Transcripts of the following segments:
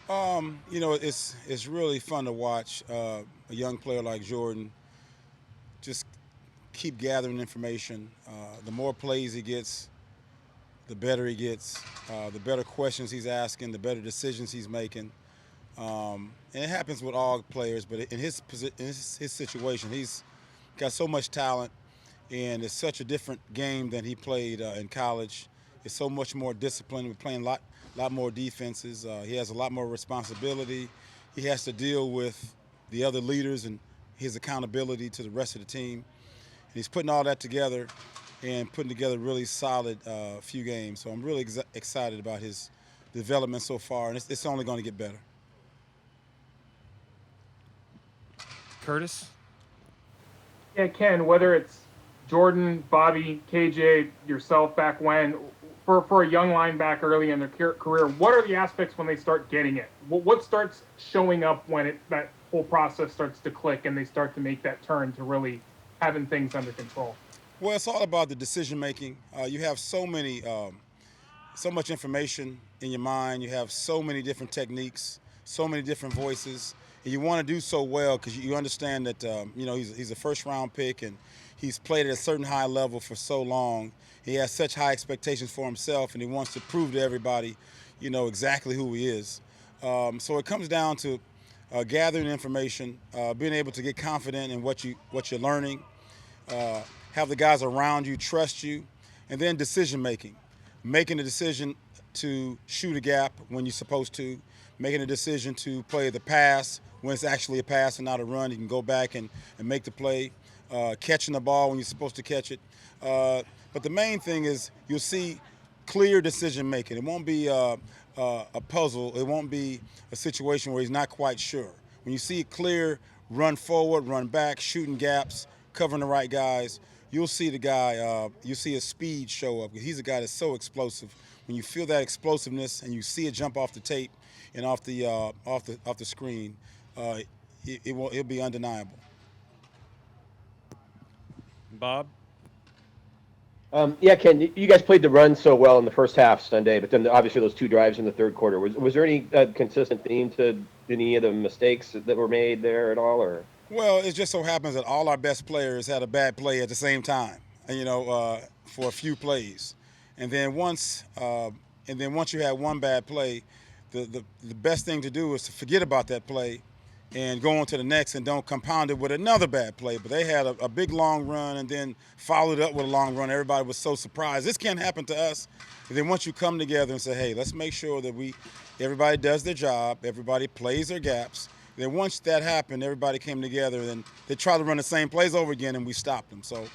It's really fun to watch a young player like Jordan just keep gathering information. The more plays he gets, the better he gets. The better questions he's asking, the better decisions he's making. And it happens with all players, but in his situation, he's got so much talent, and it's such a different game than he played in college. It's so much more disciplined. We're playing lot more defenses. He has a lot more responsibility. He has to deal with the other leaders and his accountability to the rest of the team. And he's putting all that together and putting together a really solid few games. So I'm really excited about his development so far, and it's only going to get better. Curtis? Yeah, Ken, whether it's Jordan, Bobby, KJ, yourself back when, for a young linebacker early in their career, what are the aspects when they start getting it? What starts showing up when that whole process starts to click and they start to make that turn to really having things under control? Well, it's all about the decision making. You have so much information in your mind. You have so many different techniques, so many different voices, and you want to do so well because you understand that he's a first round pick and he's played at a certain high level for so long. He has such high expectations for himself, and he wants to prove to everybody, exactly who he is. So it comes down to gathering information, being able to get confident in what you're learning, have the guys around you trust you, and then decision making a decision to shoot a gap when you're supposed to, making a decision to play the pass when it's actually a pass and not a run. You can go back and make the play, catching the ball when you're supposed to catch it. But the main thing is you'll see clear decision making. It won't be a puzzle. It won't be a situation where he's not quite sure. When you see clear run forward, run back, shooting gaps, covering the right guys, you'll see the guy. You see his speed show up. He's a guy that's so explosive. When you feel that explosiveness and you see it jump off the tape and off the screen, it'll be undeniable. Bob? Yeah, Ken, you guys played the run so well in the first half Sunday, but then obviously those two drives in the third quarter. Was there any consistent theme to any of the mistakes that were made there at all, or? Well, it just so happens that all our best players had a bad play at the same time, for a few plays, and then once you had one bad play, the best thing to do is to forget about that play and go on to the next and don't compound it with another bad play. But they had a big long run and then followed up with a long run. Everybody was so surprised. This can't happen to us. And then once you come together and say, hey, let's make sure that everybody does their job, everybody plays their gaps. Then once that happened, everybody came together and they tried to run the same plays over again and we stopped them. So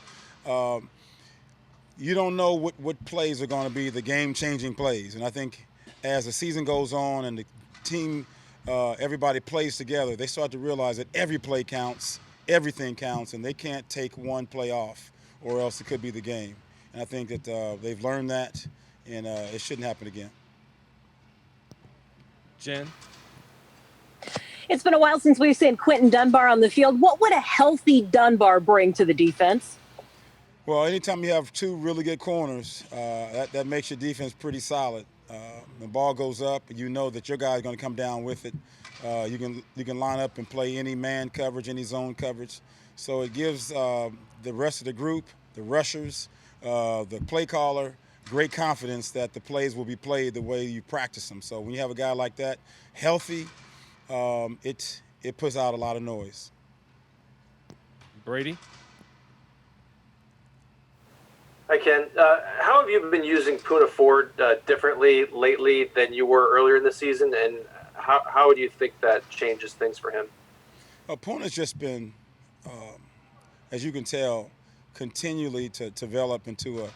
you don't know what plays are going to be the game-changing plays. And I think as the season goes on and the team everybody plays together, they start to realize that every play counts, everything counts, and they can't take one play off or else it could be the game. And I think that they've learned that, and it shouldn't happen again. Jen? It's been a while since we've seen Quentin Dunbar on the field. What would a healthy Dunbar bring to the defense? Well, anytime you have two really good corners, that makes your defense pretty solid. The ball goes up, you know that your guy's going to come down with it. You can line up and play any man coverage, any zone coverage. So it gives the rest of the group, the rushers, the play caller, great confidence that the plays will be played the way you practice them. So when you have a guy like that healthy, it puts out a lot of noise. Brady? Hi, Ken. How have you been using Puna Ford differently lately than you were earlier in the season, and how do you think that changes things for him? Puna's just been, as you can tell, continually to develop into a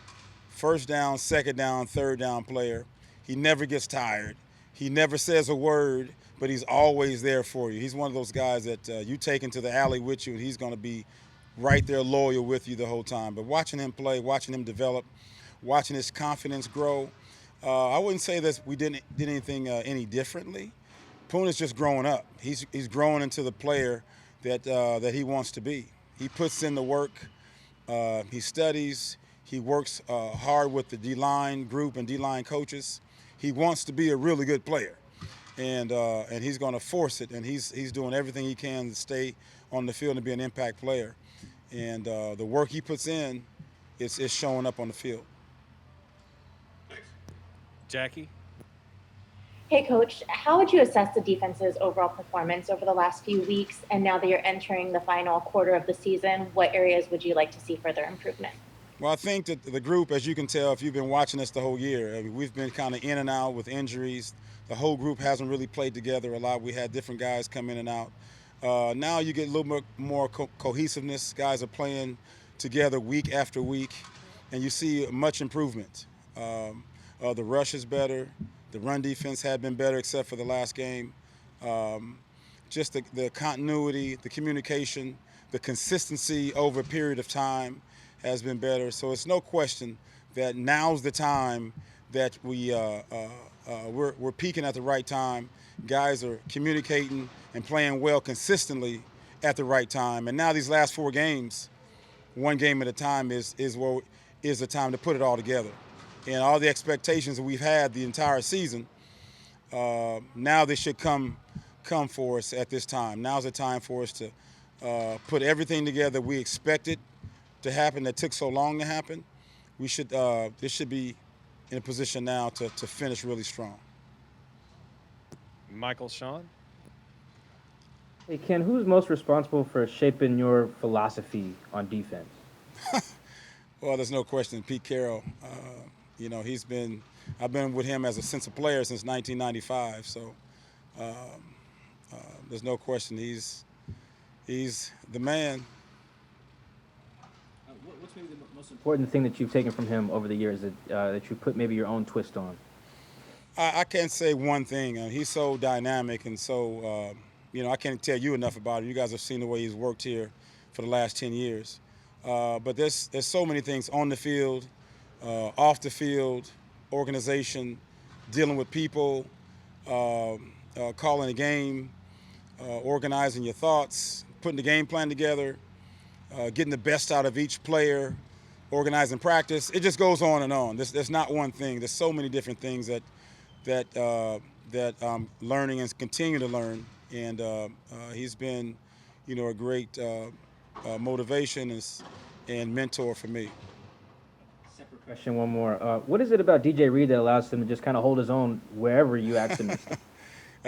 first down, second down, third down player. He never gets tired. He never says a word, but he's always there for you. He's one of those guys that you take into the alley with you, and he's going to be right there loyal with you the whole time. But watching him play, watching him develop, watching his confidence grow, I wouldn't say that we did anything any differently. Puna's just growing up. He's growing into the player that he wants to be. He puts in the work. He studies. He works hard with the D-line group and D-line coaches. He wants to be a really good player. and he's going to force it, and he's doing everything he can to stay on the field and be an impact player. And the work he puts in is showing up on the field. Jackie? Hey, Coach, how would you assess the defense's overall performance over the last few weeks? And now that you're entering the final quarter of the season, what areas would you like to see further improvement? Well, I think that the group, as you can tell, if you've been watching us the whole year, I mean, we've been kind of in and out with injuries. The whole group hasn't really played together a lot. We had different guys come in and out. Now you get a little bit more cohesiveness. Guys are playing together week after week, and you see much improvement. The rush is better. The run defense had been better except for the last game. Just the continuity, the communication, the consistency over a period of time has been better. So it's no question that now's the time that we're peaking at the right time. Guys are communicating and playing well consistently at the right time. And now these last 4 games, one game at a time, is the time to put it all together. And all the expectations that we've had the entire season, now they should come for us at this time. Now's the time for us to put everything together we expected to happen that took so long to happen. We should this should be in a position now to finish really strong. Michael, Sean? Hey, Ken, who's most responsible for shaping your philosophy on defense? Well, there's no question, Pete Carroll. I've been with him as a sense of player since 1995, so there's no question he's the man. What's maybe the most important thing that you've taken from him over the years that you put maybe your own twist on? I can't say one thing. He's so dynamic and so, I can't tell you enough about him. You guys have seen the way he's worked here for the last 10 years. But there's so many things on the field, off the field, organization, dealing with people, calling a game, organizing your thoughts, putting the game plan together, getting the best out of each player, organizing practice. It just goes on and on. There's not one thing. There's so many different things that I'm learning and continue to learn. And he's been, a great motivation and mentor for me. Separate question, one more. What is it about DJ Reed that allows him to just kind of hold his own wherever you ask him to step?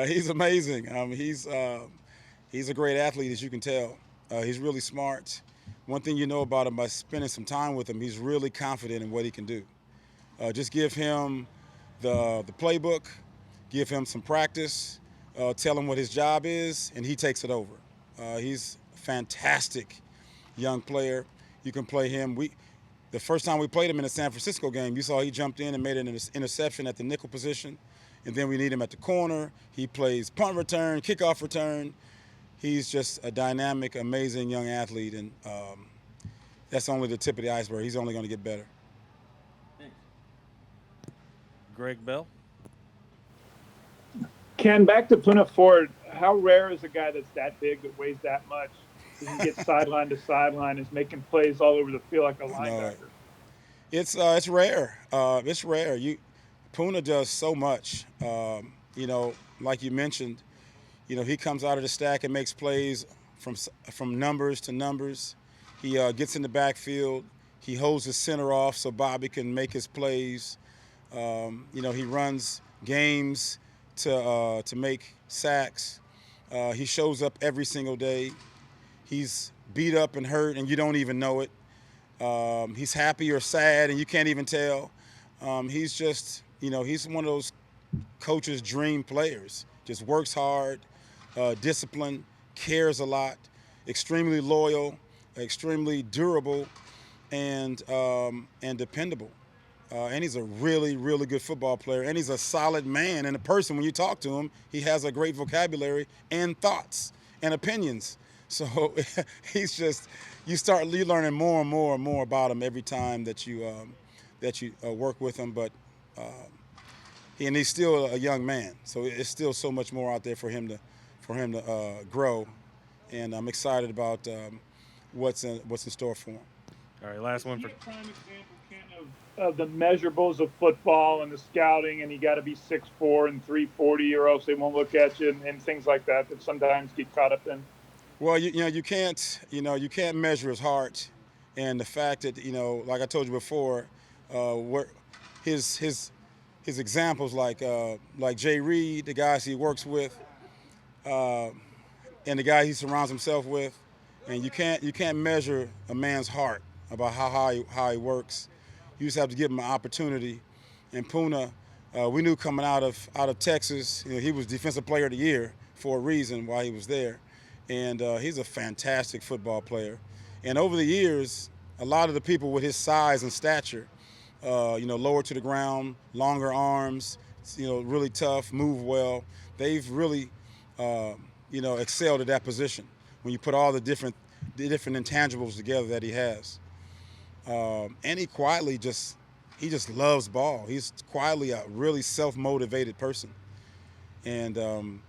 He's amazing. He's a great athlete, as you can tell. He's really smart. One thing you know about him by spending some time with him, he's really confident in what he can do. Just give him the playbook, give him some practice, tell him what his job is, and he takes it over. He's a fantastic young player. You can play him. The first time we played him in the San Francisco game, you saw he jumped in and made an interception at the nickel position, and then we need him at the corner. He plays punt return, kickoff return. He's just a dynamic, amazing young athlete, and that's only the tip of the iceberg. He's only going to get better. Thanks. Greg Bell? Ken, back to Puna Ford. How rare is a guy that's that big that weighs that much? He can get sideline to sideline, is making plays all over the field like a linebacker. No, it's rare. It's rare. Puna does so much. Like you mentioned, he comes out of the stack and makes plays from numbers to numbers. He gets in the backfield. He holds his center off so Bobby can make his plays. He runs games to make sacks. He shows up every single day. He's beat up and hurt, and you don't even know it. He's happy or sad, and you can't even tell. He's just, he's one of those coach's dream players. Just works hard, disciplined, cares a lot, extremely loyal, extremely durable, and dependable. And he's a really, really good football player, and he's a solid man and a person. When you talk to him, he has a great vocabulary and thoughts and opinions. So he's just, you learning more and more and more about him every time that you work with him. But and he's still a young man, so it's still so much more out there for him to grow. And I'm excited about what's in store for him. All right, last one for. Is he a prime example, Ken, of the measurables of football and the scouting, and you got to be 6'4" and 340, or else they won't look at you, and things like that sometimes get caught up in? Well, you can't measure his heart, and the fact that like I told you before, what his examples like Jay Reed, the guys he works with, and the guy he surrounds himself with, and you can't measure a man's heart about how he works. You just have to give him an opportunity. And Puna, we knew coming out of Texas, he was Defensive Player of the Year for a reason while he was there. And he's a fantastic football player. And over the years, a lot of the people with his size and stature, lower to the ground, longer arms, really tough, move well, they've really, excelled at that position when you put all the different intangibles together that he has. And he quietly just loves ball. He's quietly a really self-motivated person. And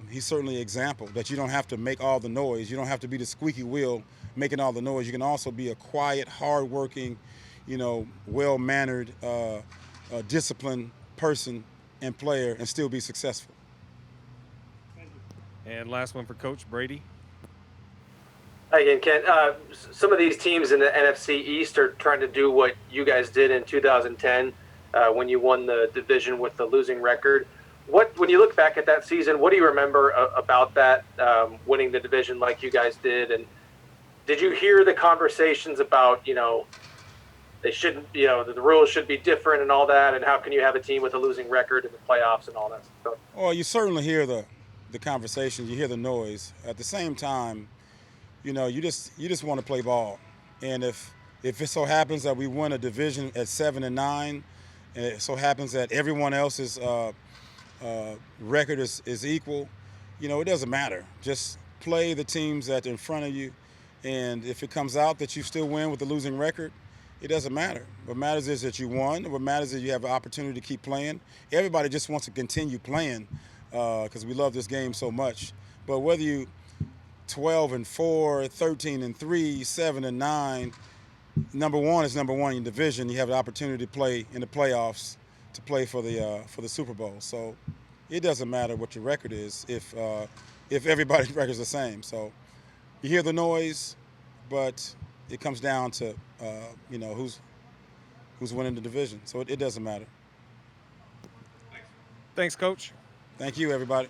he's certainly an example that you don't have to make all the noise. You don't have to be the squeaky wheel making all the noise. You can also be a quiet, hardworking, well-mannered, disciplined person and player and still be successful. And last one for Coach Brady. Hi again, Ken. Some of these teams in the NFC East are trying to do what you guys did in 2010 when you won the division with the losing record. When you look back at that season, what do you remember about that, winning the division like you guys did? And did you hear the conversations about, they shouldn't, the rules should be different and all that, and how can you have a team with a losing record in the playoffs and all that stuff? Well, you certainly hear the conversation, you hear the noise. At the same time, you just want to play ball. And if it so happens that we win a division at 7-9, and it so happens that everyone else's record is equal, it doesn't matter. Just play the teams that are in front of you, and if it comes out that you still win with a losing record, it doesn't matter. What matters is that you won. What matters is you have an opportunity to keep playing. Everybody just wants to continue playing because we love this game so much. But whether you 12-4, 13-3, 7-9, number one is number one in your division. You have an opportunity to play in the playoffs, to play for the Super Bowl. So it doesn't matter what your record is if everybody's record is the same. So you hear the noise, but it comes down to who's winning the division. So it doesn't matter. Thanks, Coach. Thank you, everybody.